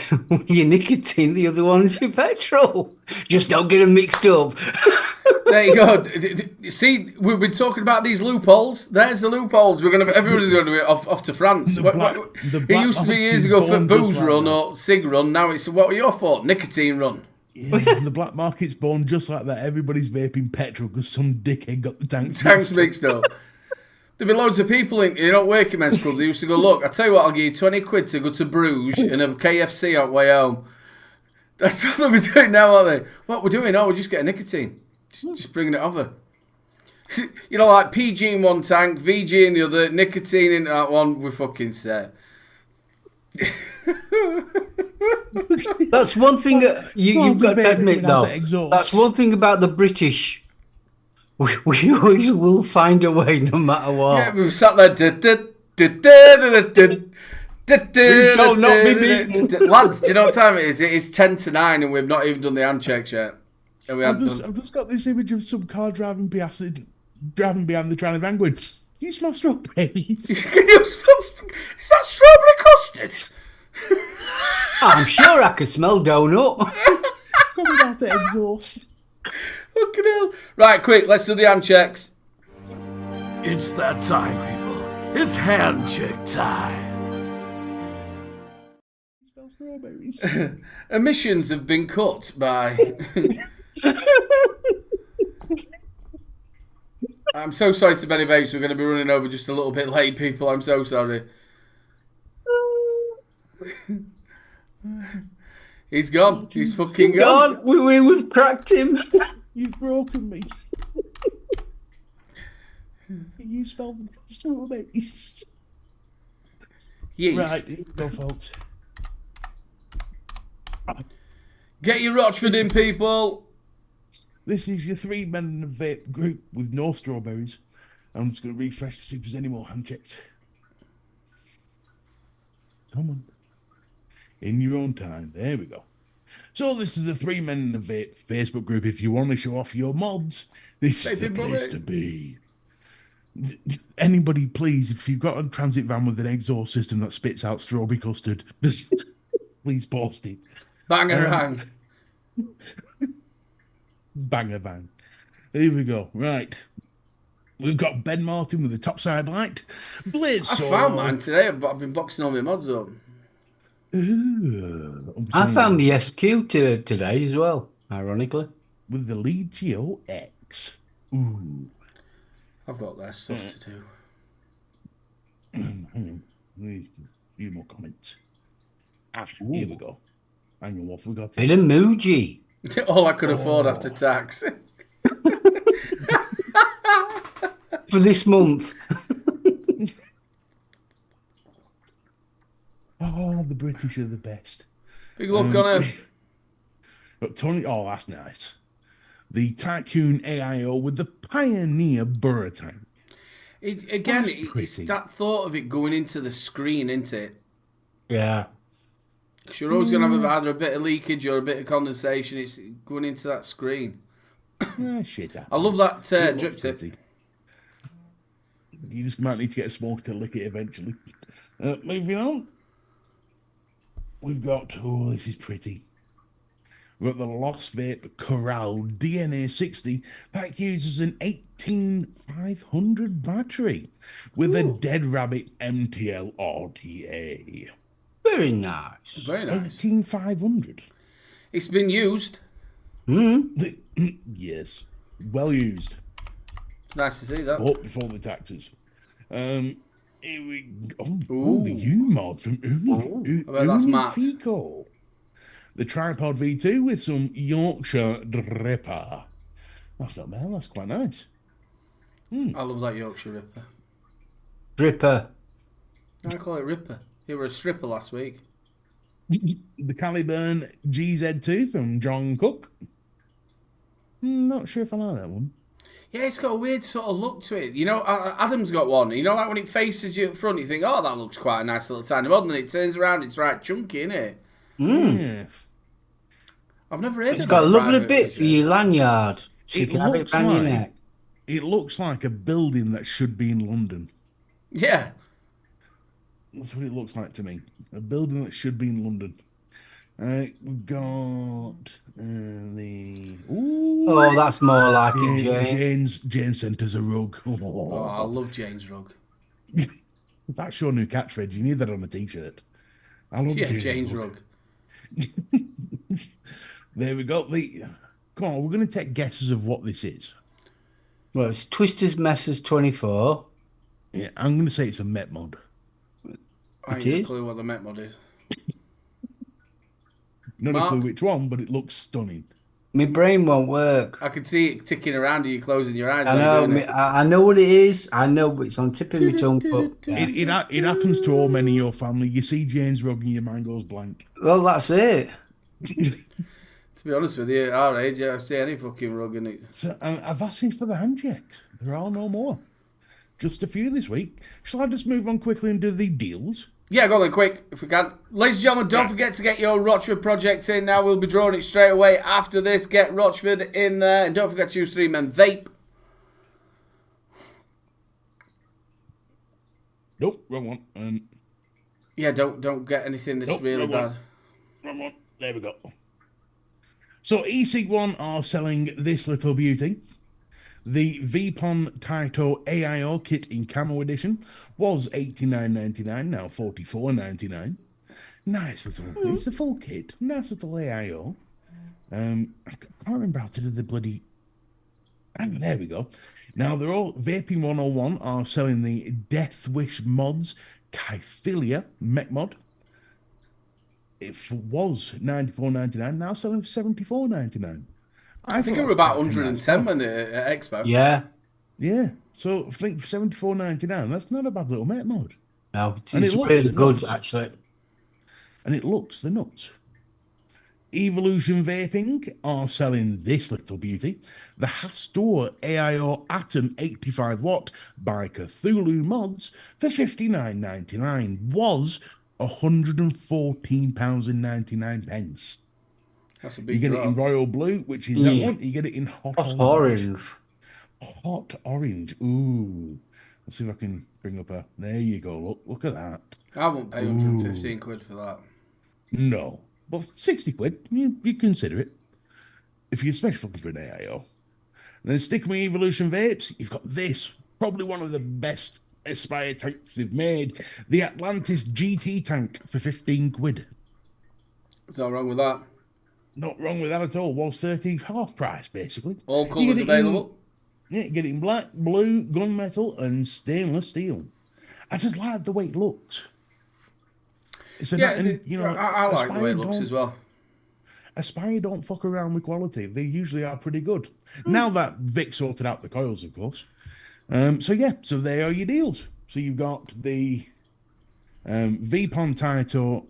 your nicotine, the other one's your petrol. Just don't get them mixed up. There you go. See, we've been talking about these loopholes. There's the loopholes. Everybody's going to be off to France. It used to be years ago for booze run or cig run. Now it's what were your fault? Nicotine run. Yeah, the black market's born just like that. Everybody's vaping petrol because some dickhead got the tanks mixed up. There'd be loads of people in, working men's club. They used to go, look, I tell you what, I'll give you 20 quid to go to Bruges and a KFC out way home. That's what they'll be doing now, aren't they? What we're doing? Oh, we're just getting nicotine. Just bringing it over. Like PG in one tank, VG in the other, nicotine in that one. We're fucking set. That's one thing you've got to admit, though. That's one thing about the British. We always will find a way, no matter what. Yeah, we've sat there. We shall not be beaten. Lads, do you know what time it is? It's 10 to 9 and we've not even done the hand checks yet. I've just got this image of some car driving behind the tranny van going, you smell strawberries? Is that strawberry custard? I'm sure I can smell donut. Coming out of exhaust. Fucking hell. Right, quick, let's do the hand checks. It's that time, people. It's hand check time. You smell strawberries. Emissions have been cut by... I'm so sorry to Benny Vapes. We're going to be running over just a little bit late, people. I'm so sorry. He's gone. He's fucking gone. We've cracked him. You've broken me. You smell strawberries. Yeast. Right, here we go, folks. Get your Rochford in, people. This is your 3 men in a vape group with no strawberries. I'm just going to refresh to see if there's any more hand checks. Come on. in your own time. There we go. So this is a 3 Men in a Vape Facebook group. If you want to show off your mods, this is the Vaping place bullet. to be. Anybody, please, if you've got a transit van with an exhaust system that spits out strawberry custard, just please post it. Bang around. Bang a bang. Here we go. Right. We've got Ben Martin with the topside light. Blitz. I found mine today. I've been boxing all my mods up. I found the SQ today as well, ironically. With the Legio X. Ooh. I've got less stuff to do. Hang on. A few more comments. Here we go. Hang on, what have we got? Bit of Muji. All I could afford after tax. For this month. Oh, the British are the best. Big love, Connor. But Tony, oh, that's nice. The Tycoon AIO with the Pioneer Burr tank. It's that thought of it going into the screen, isn't it? Yeah. Because you're always going to have either a bit of leakage or a bit of condensation. It's going into that screen. Shit. I love that drip tip. Pretty. You just might need to get a smoke to lick it eventually. Moving on. We've got, oh, this is pretty. We've got the Lost Vape Corral DNA 60 that uses an 18500 battery with a Dead Rabbit MTL RTA. Very nice. Very nice. 18500. It's been used. Yes. Well used. It's nice to see that. Up before the taxes. Here we go. Oh, the U-mod from Uni. Well, that's Matt. Fico. The Tripod V2 with some Yorkshire Dripper. That's not bad. That's quite nice. I love that Yorkshire Ripper. Dripper. I call it Ripper. You were a stripper last week. The Caliburn GZ2 from John Cook. Not sure if I like that one. Yeah, it's got a weird sort of look to it. You know, Adam's got one. You know, like when it faces you up front, you think, oh, that looks quite a nice little tiny mod. And then it turns around, it's right chunky, isn't it? Yeah. I've never heard of it. It's got a lovely bit for your lanyard. So you It can have it looks around your like neck. it looks like a building that should be in London. Yeah. That's what it looks like to me. A building that should be in London. We've got the. Ooh, Oh, that's more like it, Jane. Jane sent us a rug. Oh, I love Jane's rug. That's your new catchphrase. You need that on a t-shirt. I love Jane's rug. There we go. Come on, we're going to take guesses of what this is. Well, it's Twisters Messers 24. Yeah, I'm going to say it's a Met mod. I ain't got a clue what the Met mod is. Not a clue which one, but it looks stunning. My brain won't work. I can see it ticking around. Are you closing your eyes? I know. I know what it is. I know, but it's on tip of my tongue. But It happens to all men in your family. You see Jane's rug and your mind goes blank. well, that's it. To be honest with you, at our age, I see any fucking rug in it. So that's it for the hand checks. There are no more. Just a few this week. Shall I just move on quickly and do the deals? Yeah, go on then, quick, if we can. Ladies and gentlemen, don't forget to get your Rochford project in now. We'll be drawing it straight away after this. Get Rochford in there. And don't forget to use 3 Men Vape. Nope, wrong one. Yeah, don't get anything that's really bad. Wrong one. There we go. So eSig1 are selling this little beauty. The Vapon Taito AIO kit in camo edition was $89.99, now $44.99. Nice little, it's the full kit. Nice little AIO. I can't remember how to do the bloody. There we go. Now they're all Vaping 101 are selling the Death Wish mods Kyphilia mech mod. It was $94.99, now selling for $74.99. I think it was about 110 when at Expo. Yeah. Yeah. So I think for $74.99, that's not a bad little mech mod. No, it's really good, actually. And it looks the nuts. Evolution Vaping are selling this little beauty. The Hastor AIO Atom 85 watt by Cthulhu Mods for $59.99 was £114.99. That's a You big get it drop. in royal blue, which is that one. You get it in hot Hot orange. orange. Hot orange. Ooh. Let's see if I can bring up a. There you go. Look at that. I won't pay 115 quid for that. No. But 60 quid, you consider it. If you're especially looking for an AIO. And then stick with Evolution Vapes, you've got this. Probably one of the best Aspire tanks they've made. The Atlantis GT tank for 15 quid. What's all wrong with that? Not wrong with that at all. Was 30 half price, basically. All colours available. Yeah, you get it in black, blue, gunmetal, and stainless steel. I just like the way it looks. I like the way it looks as well. Aspire don't fuck around with quality. They usually are pretty good. Now that Vic sorted out the coils, of course. So there are your deals. So you've got the Vapon Titan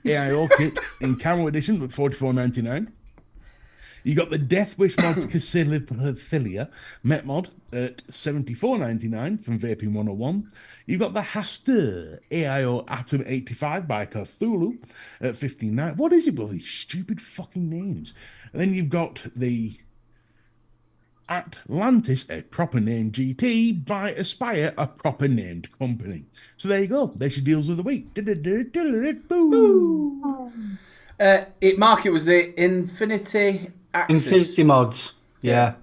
AIO kit in Camo Edition at $44.99. You got the Death Wish Mods Cassilia Met Mod at $74.99 from Vaping 101. You've got the Haster AIO Atom 85 by Cthulhu at $15.99. What is it with these stupid fucking names? And then you've got the Atlantis, a proper named GT, by Aspire, a proper named company. So there you go. There's your deals of the week. Mark, it was the Infinity Axis. Infinity mods. Yeah.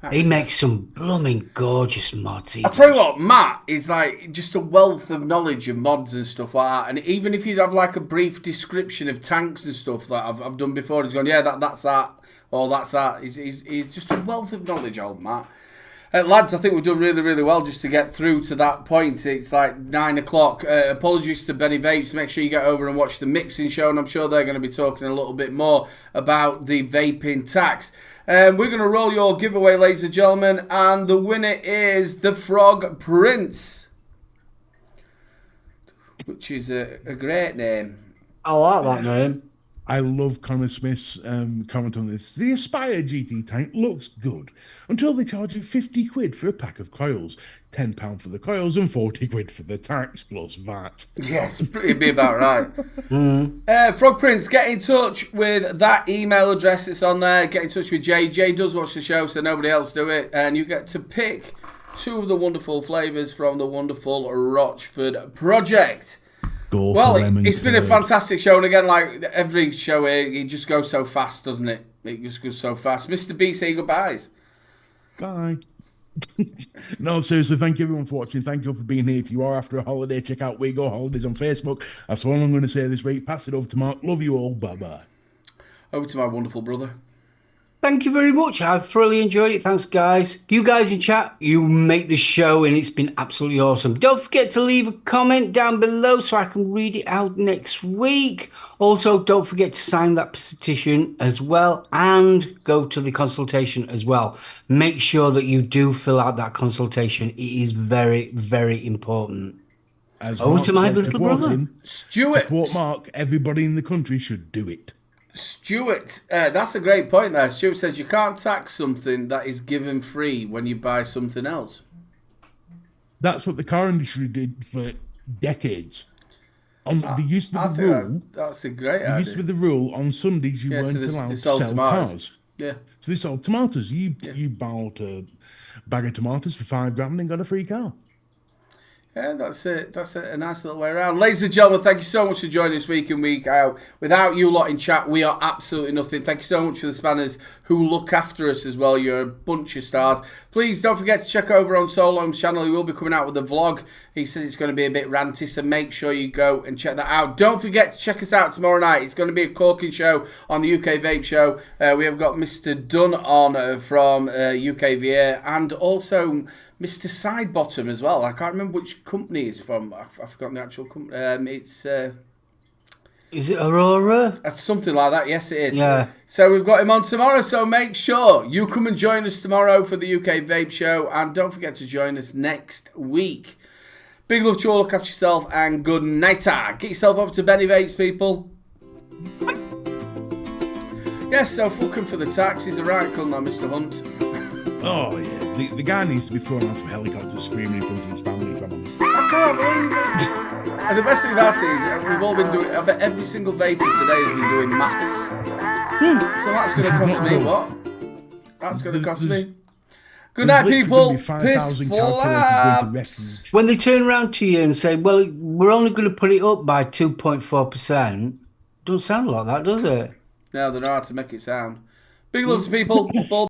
He Axis. makes some blooming gorgeous mods. I'll tell you what, Matt is like just a wealth of knowledge of mods and stuff like that. And even if you have like a brief description of tanks and stuff that I've done before, he's gone, yeah, that's that, or that's that. He's just a wealth of knowledge, old Matt. Lads, I think we've done really, really well just to get through to that point. It's like 9 o'clock. Apologies to Benny Vapes. Make sure you get over and watch the mixing show, and I'm sure they're going to be talking a little bit more about the vaping tax. We're going to roll your giveaway, ladies and gentlemen, and the winner is the Frog Prince, which is a great name. I like that name. I love Connor Smith's comment on this. The Aspire GT tank looks good until they charge you 50 quid for a pack of coils, £10 for the coils and 40 quid for the tax plus VAT. Yes, it'd be about right. Frog Prince, get in touch with that email address that's on there. Get in touch with Jay. Jay does watch the show, so nobody else do it. And you get to pick two of the wonderful flavours from the wonderful Rochford project. Well, it's been a fantastic show, and again, like every show here, it just goes so fast, doesn't it? It just goes so fast. Mr. B, say goodbyes. Bye. No, seriously, thank you everyone for watching. Thank you for being here. If you are after a holiday, check out We Go Holidays on Facebook. That's all I'm going to say this week. Pass it over to Mark. Love you all. Bye-bye. Over to my wonderful brother. Thank you very much. I've thoroughly enjoyed it. Thanks, guys. You guys in chat, you make the show, and it's been absolutely awesome. Don't forget to leave a comment down below so I can read it out next week. Also, don't forget to sign that petition as well and go to the consultation as well. Make sure that you do fill out that consultation. It is very, very important. As Over Mark to my says, little brother. Stuart. To quote Mark, everybody in the country should do it. Stuart, that's a great point there. Stuart says you can't tax something that is given free when you buy something else. That's what the car industry did for decades. There used to be the rule. That's a great idea. There used to be the rule on Sundays you weren't allowed to sell cars. Yeah. So they sold tomatoes. You bought a bag of tomatoes for £5 and got a free car. Yeah, that's it. That's a nice little way around. Ladies and gentlemen, thank you so much for joining us week in, week out. Without you lot in chat, we are absolutely nothing. Thank you so much for the spanners who look after us as well. You're a bunch of stars. Please don't forget to check over on Solom's channel. He will be coming out with a vlog. He said it's going to be a bit ranty, so make sure you go and check that out. Don't forget to check us out tomorrow night. It's going to be a corking show on the UK Vape Show. We have got Mr. Dunn on from UKVA and also Mr. Sidebottom as well. I can't remember which company it's from. I've forgotten the actual company. Is it Aurora? That's something like that. Yes, it is. Yeah. So we've got him on tomorrow. So make sure you come and join us tomorrow for the UK Vape Show. And don't forget to join us next week. Big love to you all. Look after yourself and good night. Get yourself over to Benny Vapes, people. Yes, so fucking for the tax. He's a right cunt now, Mr. Hunt. Oh, yeah. The guy needs to be thrown out of a helicopter screaming in front of his family, if I'm honest. I can't believe it. And the best thing about it is we've all been doing, I bet every single vapor today has been doing maths. So that's going to cost me what? That's going to cost me. Good night, people. Piss 5,000 calculators going to flaps. refuge. When they turn around to you and say, well, we're only going to put it up by 2.4%, don't sound like that, does it? No, they know how to make it sound. Big love to people. Ball